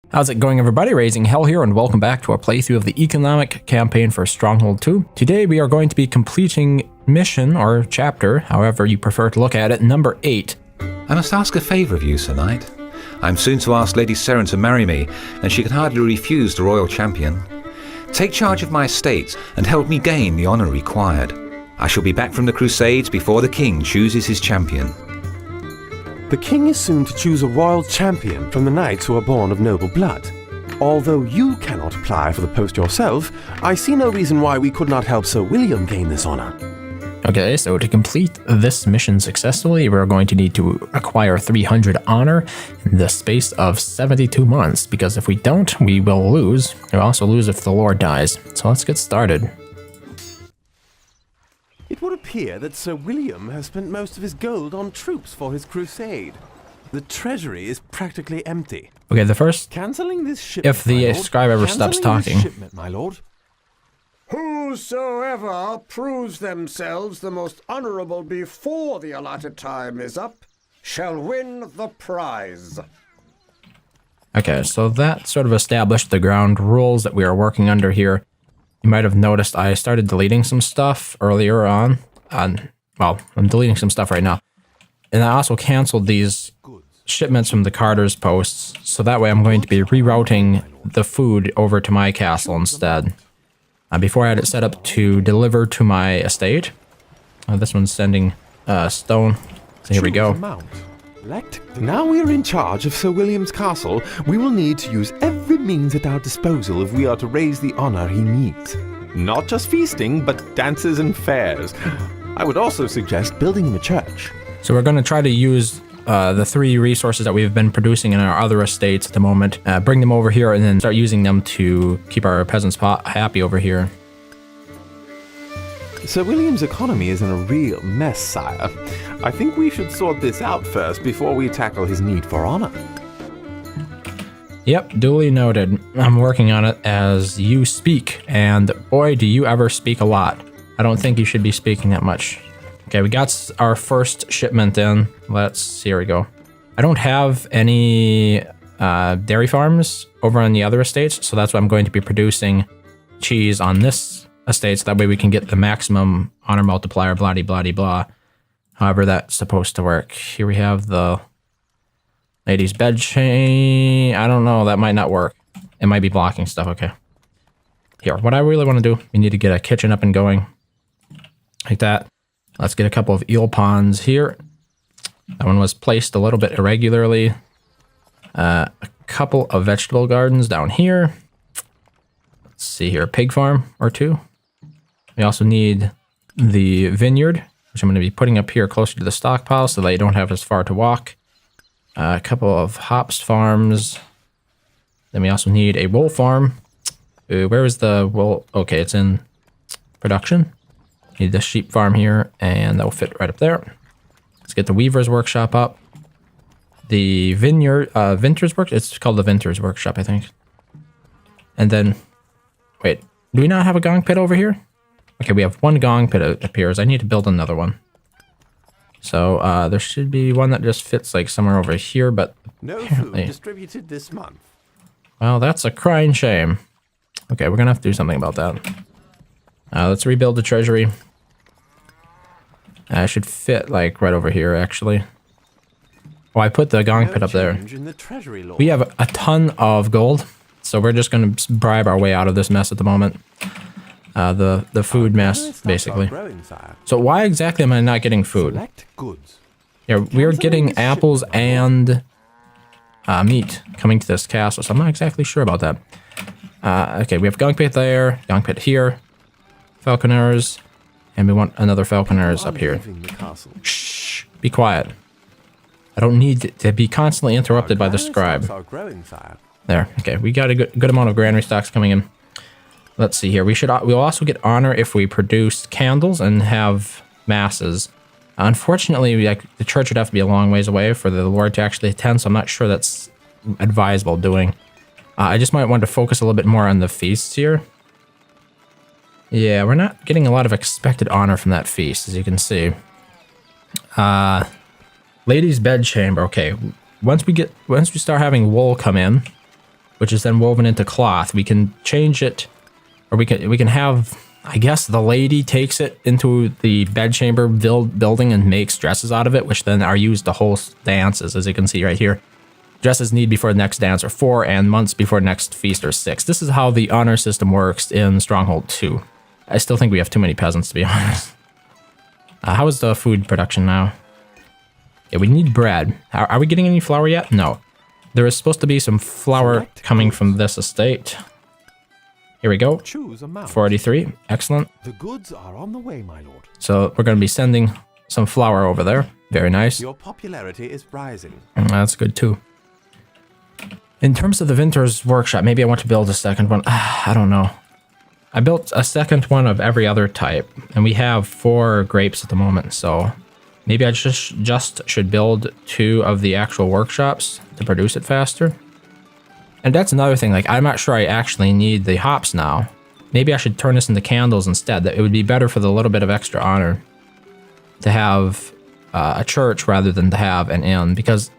How's it going, everybody? RazingHel here, and welcome back to our playthrough of the economic campaign for Stronghold 2. Today we are going to be completing mission, or chapter, however you prefer to look at it, number 8. I must ask a favour of you, Sir Knight. I am soon to ask Lady Seren to marry me, and she can hardly refuse the royal champion. Take charge of my estates and help me gain the honour required. I shall be back from the Crusades before the king chooses his champion. The king is soon to choose a royal champion from the knights who are born of noble blood. Although you cannot apply for the post yourself, I see no reason why we could not help Sir William gain this honor. Okay, so to complete this mission successfully, we're going to need to acquire 300 honor in the space of 72 months, because if we don't, we will lose. We'll also lose if the lord dies. So let's get started. It would appear that Sir William has spent most of his gold on troops for his crusade. The treasury is practically empty. Okay, the first, Cancelling this shipment, if the scribe ever stops talking. Shipment, my lord. Whosoever proves themselves the most honorable before the allotted time is up shall win the prize. Okay, so that sort of established the ground rules that we are working under here. You might have noticed I started deleting some stuff earlier on. Well, I'm deleting some stuff right now. And I also canceled these shipments from the carter's posts, so that way I'm going to be rerouting the food over to my castle instead. Before I had it set up to deliver to my estate. This one's sending stone. So here we go. Now we are in charge of Sir William's castle, we will need to use every means at our disposal if we are to raise the honor he needs. Not just feasting, but dances and fairs. I would also suggest building him a church. So we're going to try to use the 3 resources that we've been producing in our other estates at the moment, bring them over here, and then start using them to keep our peasants happy over here. Sir William's economy is in a real mess, sire. I think we should sort this out first before we tackle his need for honor. Yep, duly noted. I'm working on it as you speak, and boy, do you ever speak a lot. I don't think you should be speaking that much. Okay, we got our first shipment in. Here we go. I don't have any dairy farms over on the other estates, so that's why I'm going to be producing cheese on this estate, so that way we can get the maximum honor multiplier, blah-de-blah-de-blah. However that's supposed to work. Here we have the lady's bed chain. I don't know, that might not work. It might be blocking stuff, okay. Here, what I really want to do, we need to get a kitchen up and going. Like that. Let's get a couple of eel ponds here. That one was placed a little bit irregularly. A couple of vegetable gardens down here. Let's see here, a pig farm or 2. We also need the vineyard, which I'm going to be putting up here closer to the stockpile so that you don't have as far to walk. A couple of hops farms. Then we also need a wool farm. Where is the wool? Okay, it's in production. Need the sheep farm here, and that will fit right up there. Let's get the weaver's workshop up. The Vinter's work. It's called the Vinter's workshop, I think. And then, wait, do we not have a gong pit over here? Okay, we have 1 gong pit, it appears. I need to build another one. So there should be one that just fits like somewhere over here, but no apparently, food distributed this month. Well, that's a crying shame. Okay, we're gonna have to do something about that. Let's rebuild the treasury. I should fit like right over here, actually. Oh, I put the gong pit up there. We have a ton of gold, so we're just going to bribe our way out of this mess at the moment. The food mess, basically. So why exactly am I not getting food? Yeah, we're getting apples and meat coming to this castle, so I'm not exactly sure about that. Okay, we have gong pit there, gong pit here, falconers. And we want another falconers up here. Shh! Be quiet. I don't need to be constantly interrupted by the scribe. There. Okay, we got a good amount of granary stocks coming in. Let's see here. We'll also get honor if we produce candles and have masses. Unfortunately, the church would have to be a long ways away for the lord to actually attend, so I'm not sure that's advisable doing. I just might want to focus a little bit more on the feasts here. Yeah, we're not getting a lot of expected honor from that feast, as you can see. Lady's bedchamber. Okay, once we start having wool come in, which is then woven into cloth. We can change it, or we can have, I guess, the lady takes it into the bedchamber building and makes dresses out of it, which then are used to host dances, as you can see right here. Dresses need before the next dance are 4, and months before next feast are 6. This is how the honor system works in Stronghold 2. I still think we have too many peasants, to be honest. How is the food production now? Yeah, we need bread. Are we getting any flour yet? No. There is supposed to be some flour coming from this estate. Here we go. Choose amount. 483. Excellent. The goods are on the way, my lord. So we're going to be sending some flour over there. Very nice. Your popularity is rising. That's good too. In terms of the Vinter's workshop, maybe I want to build a second one. I don't know. I built a second one of every other type, and we have 4 grapes at the moment, so maybe I just should build 2 of the actual workshops to produce it faster. And that's another thing, like, I'm not sure I actually need the hops now. Maybe I should turn this into candles instead. That it would be better for the little bit of extra honor to have a church rather than to have an inn, because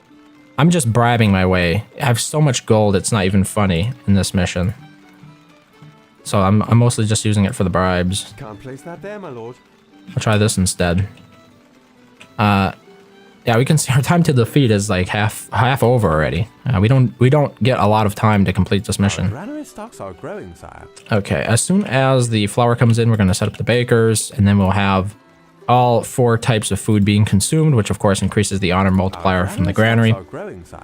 I'm just bribing my way. I have so much gold, it's not even funny in this mission. So I'm mostly just using it for the bribes. Can't place that there, my lord. I'll try this instead. Yeah, we can see our time to defeat is like half over already. We don't get a lot of time to complete this mission. Granary stocks are growing, sire. Okay, as soon as the flour comes in, we're going to set up the bakers, and then we'll have all 4 types of food being consumed, which of course increases the honor multiplier from the granary.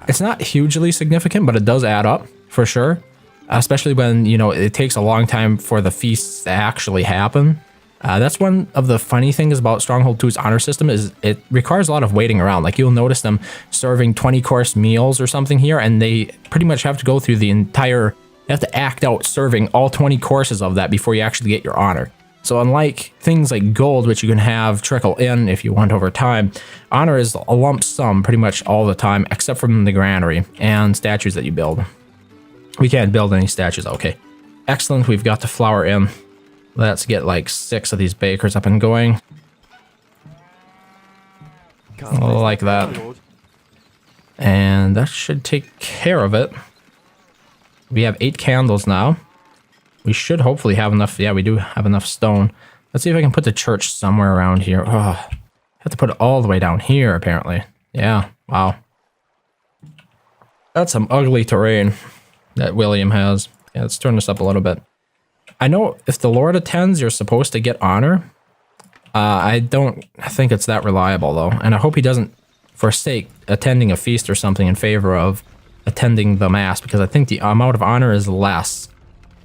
It's not hugely significant, but it does add up for sure. Especially when, you know, it takes a long time for the feasts to actually happen. That's one of the funny things about Stronghold 2's honor system is it requires a lot of waiting around. Like, you'll notice them serving 20-course meals or something here, and they pretty much have to go through the entire... They have to act out serving all 20 courses of that before you actually get your honor. So unlike things like gold, which you can have trickle in if you want over time, honor is a lump sum pretty much all the time, except from the granary and statues that you build. We can't build any statues. Okay. Excellent. We've got the flour in. Let's get like 6 of these bakers up and going. Like that. And that should take care of it. We have 8 candles now. We should hopefully have enough. Yeah, we do have enough stone. Let's see if I can put the church somewhere around here. Oh, I have to put it all the way down here, apparently. Yeah. Wow. That's some ugly terrain that William has. Yeah, let's turn this up a little bit. I know if the Lord attends, you're supposed to get honor. I don't think it's that reliable, though. And I hope he doesn't forsake attending a feast or something in favor of attending the mass, because I think the amount of honor is less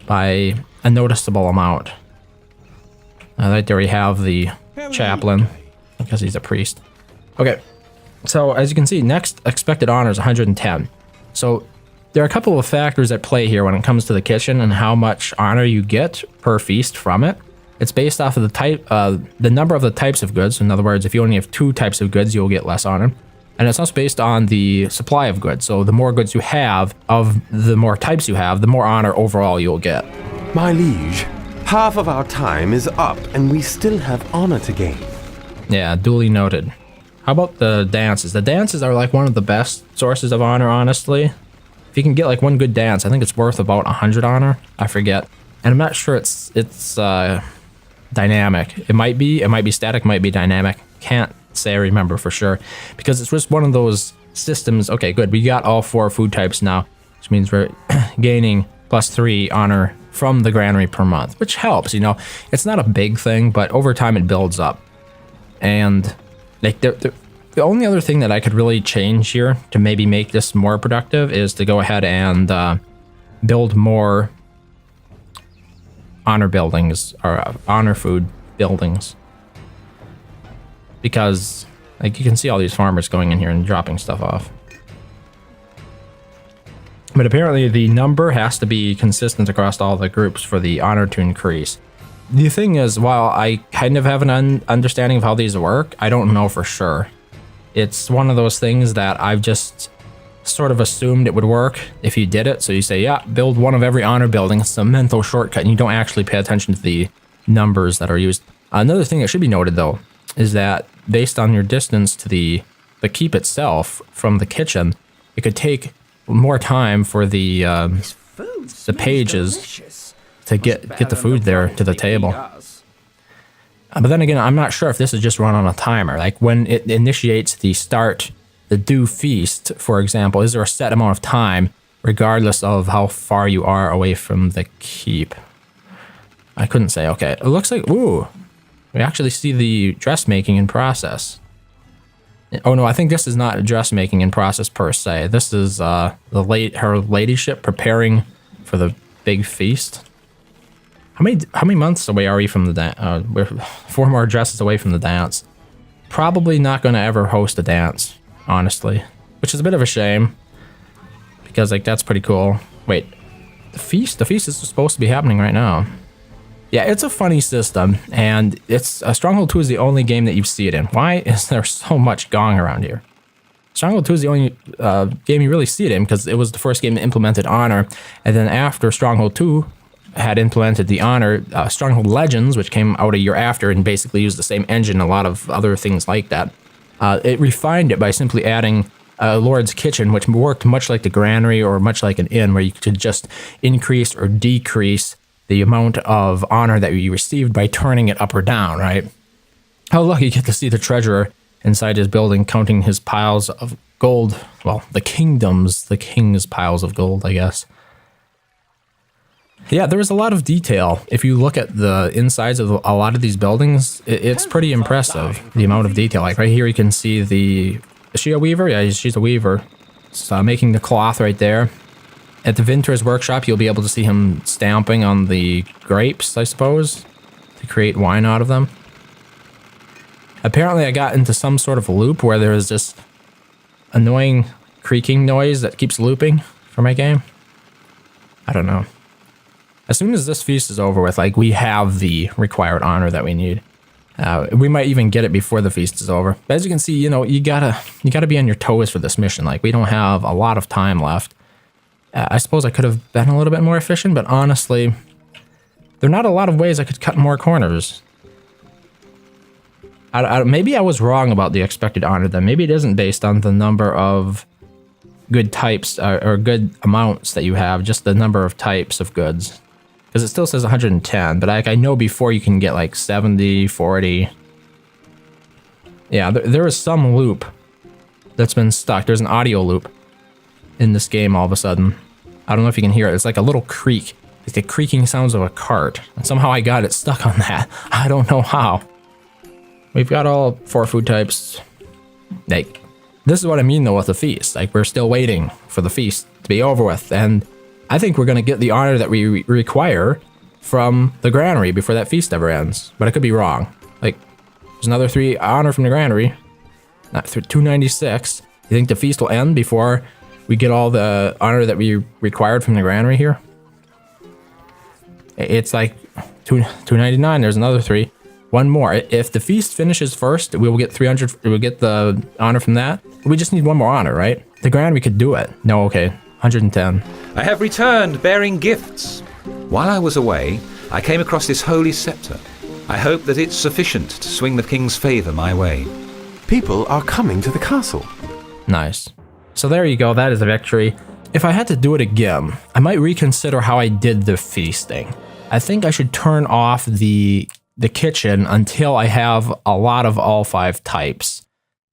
by a noticeable amount. Right there we have the chaplain, because he's a priest. Okay, so as you can see, next expected honor is 110. So there are a couple of factors at play here when it comes to the kitchen and how much honor you get per feast from it. It's based off of the type, the number of the types of goods. In other words, if you only have 2 types of goods, you'll get less honor. And it's also based on the supply of goods. So the more goods you have, of the more types you have, the more honor overall you'll get. My liege, half of our time is up, and we still have honor to gain. Yeah, duly noted. How about the dances? The dances are like one of the best sources of honor, honestly. If you can get like one good dance, I think it's worth about 100 honor. I forget. And I'm not sure it's dynamic. It might be static, might be dynamic. Can't say I remember for sure, because it's just one of those systems. Okay, good. We got all 4 food types now, which means we're gaining +3 honor from the granary per month, which helps, you know. It's not a big thing, but over time it builds up. And like the only other thing that I could really change here to maybe make this more productive is to go ahead and build more honor buildings, or honor food buildings. Because, like, you can see all these farmers going in here and dropping stuff off. But apparently the number has to be consistent across all the groups for the honor to increase. The thing is, while I kind of have an understanding of how these work, I don't know for sure. It's one of those things that I've just sort of assumed it would work if you did it. So you say, yeah, build one of every honor building. It's a mental shortcut, and you don't actually pay attention to the numbers that are used. Another thing that should be noted, though, is that based on your distance to the keep itself from the kitchen, it could take more time for the the pages to get the food there to the table. But then again, I'm not sure if this is just run on a timer. Like when it initiates the due feast, for example, is there a set amount of time regardless of how far you are away from the keep? I couldn't say. Okay, it looks like, ooh, we actually see the dressmaking in process. Oh no, I think this is not dressmaking in process per se. This is her ladyship preparing for the big feast. How many months away are we from the dance? We're 4 more dresses away from the dance. Probably not going to ever host a dance, honestly, which is a bit of a shame because like that's pretty cool. Wait, the feast is supposed to be happening right now. Yeah, it's a funny system, and it's Stronghold 2 is the only game that you see it in. Why is there so much gong around here? Stronghold 2 is the only game you really see it in because it was the first game that implemented honor, and then after Stronghold 2 had implemented the honor, Stronghold Legends, which came out a year after and basically used the same engine, a lot of other things like that. It refined it by simply adding Lord's Kitchen, which worked much like the granary or much like an inn, where you could just increase or decrease the amount of honor that you received by turning it up or down, right? How lucky you get to see the treasurer inside his building counting his piles of gold. Well, the king's piles of gold, I guess. Yeah, there was a lot of detail. If you look at the insides of a lot of these buildings, it's pretty impressive, the amount of detail. Like right here, you can see is she a weaver? Yeah, she's a weaver. So making the cloth right there. At the Vinter's workshop, you'll be able to see him stamping on the grapes, I suppose, to create wine out of them. Apparently, I got into some sort of loop where there is this annoying creaking noise that keeps looping for my game. I don't know. As soon as this feast is over with, like, we have the required honor that we need. We might even get it before the feast is over. But as you can see, you know, you gotta be on your toes for this mission. Like, we don't have a lot of time left. I suppose I could have been a little bit more efficient, but honestly, there are not a lot of ways I could cut more corners. Maybe I was wrong about the expected honor then. Maybe it isn't based on the number of good types or good amounts that you have, just the number of types of goods. Because it still says 110, but I know before you can get like 70, 40. Yeah, there is some loop that's been stuck. There's an audio loop in this game all of a sudden. I don't know if you can hear it. It's like a little creak. Like the creaking sounds of a cart. And somehow I got it stuck on that. I don't know how. We've got all 4 food types. Like, this is what I mean though with the feast. Like, we're still waiting for the feast to be over with. And I think we're going to get the honor that we require from the granary before that feast ever ends. But I could be wrong. Like, there's another 3 honor from the granary. Not 296. You think the feast will end before we get all the honor that we required from the granary here? It's like 299. There's another 3. 1 more. If the feast finishes first, we will get 300. We'll get the honor from that. We just need 1 more honor, right? The granary could do it. No, okay. 110. I have returned bearing gifts. While I was away, I came across this holy scepter. I hope that it's sufficient to swing the king's favor my way. People are coming to the castle. Nice. So there you go, that is a victory. If I had to do it again, I might reconsider how I did the feasting. I think I should turn off the kitchen until I have a lot of all 5 types.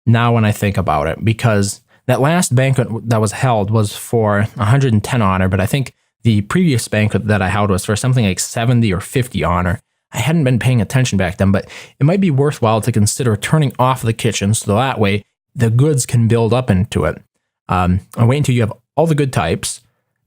Now when I think about it, because that last banquet that was held was for 110 honor, but I think the previous banquet that I held was for something like 70 or 50 honor. I hadn't been paying attention back then, but it might be worthwhile to consider turning off the kitchen so that way the goods can build up into it. And wait until you have all the good types,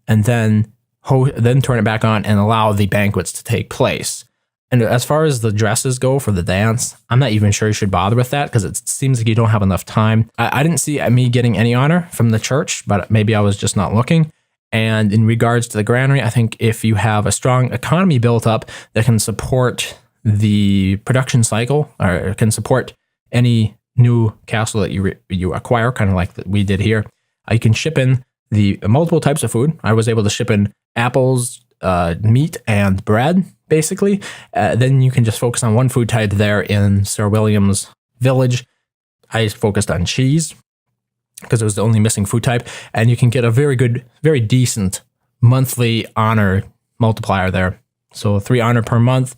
and then turn it back on and allow the banquets to take place. And as far as the dresses go for the dance, I'm not even sure you should bother with that because it seems like you don't have enough time. I didn't see me getting any honor from the church, but maybe I was just not looking. And in regards to the granary, I think if you have a strong economy built up that can support the production cycle or can support any new castle that you acquire, kind of like we did here, you can ship in the multiple types of food. I was able to ship in apples, meat, and bread, basically. Then you can just focus on 1 food type there in Sir William's village. I focused on cheese because it was the only missing food type, and you can get a very good, very decent monthly honor multiplier there. So 3 honor per month.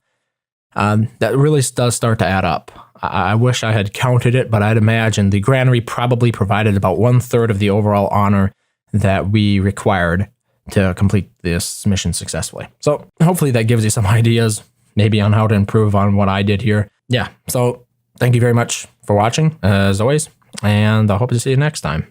That really does start to add up. I wish I had counted it, but I'd imagine the granary probably provided about 1/3 of the overall honor that we required to complete this mission successfully. So hopefully that gives you some ideas, maybe on how to improve on what I did here. Yeah, so thank you very much for watching, as always, and I hope to see you next time.